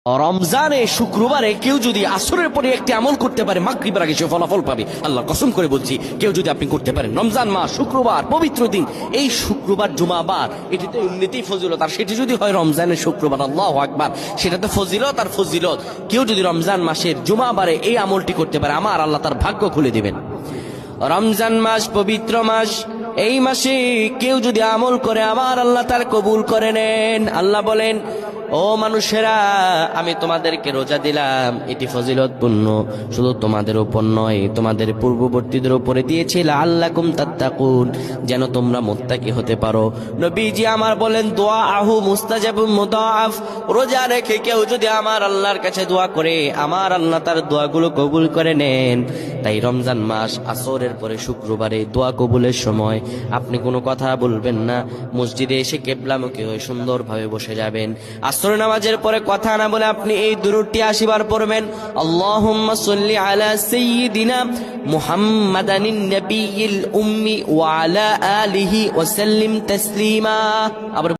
রমজানে শুক্রবারে কেউ যদি আসরের পরে একটি আমল করতে পারে মাগরিবের আগে সে ফলাফল পাবে। আল্লাহ কসম করে বলছি, কেউ যদি আপনি করতে পারেন রমজান মাস শুক্রবার পবিত্র দিন, এই শুক্রবার জুমাবার এটি তো এমনিতেই ফজিলত, আর সেটি যদি হয় রমজানের শুক্রবার, আল্লাহু আকবার, সেটা তো ফজিলত আর ফজিলত। কেউ যদি রমজান মাসের জুমাবারে এই আমলটি করতে পারে, আমার আল্লাহ তার ভাগ্য খুলে দিবেন। রমজান মাস পবিত্র মাস, এই মাসে কেউ যদি আমল করে আমার আল্লাহ তার কবুল করে নেন। আল্লাহ বলেন, ও মানুষেরা, আমি তোমাদেরকে রোজা দিলাম, এটি ফজিলতপূর্ণ, শুধু তোমাদের উপর নয় তোমাদের পূর্ববর্তীদের উপরে দিয়েছি লাআল্লাকুম তাত্তাকুন, যেন তোমরা মুত্তাকি হতে পারো। নবীজি আমার বলেন, দোয়া আহু মুস্তাজাবুম মুদাআফ, রোজা রেখে কেউ যদি আমার আল্লাহর কাছে দোয়া করে আমার আল্লাহ তার দোয়াগুলো কবুল করে নেন। তাই রমজান মাস আসরের পরে শুক্রবারে দোয়া কবুলের সময় আপনি কোনো কথা বলবেন না, মসজিদে এসে কিবলামুখী হয়ে সুন্দরভাবে বসে যাবেন। আসর নামাজের পরে কথা না বলে আপনি এই দুরূদটি 80 বার পড়বেন, আল্লাহুম্মা সাল্লি আলা সাইয়্যিদিনা মুহাম্মাদানিন নাবিয়্যিল উম্মি ওয়া আলা আলিহি ওয়া সাল্লিম তাসলিমা। আবার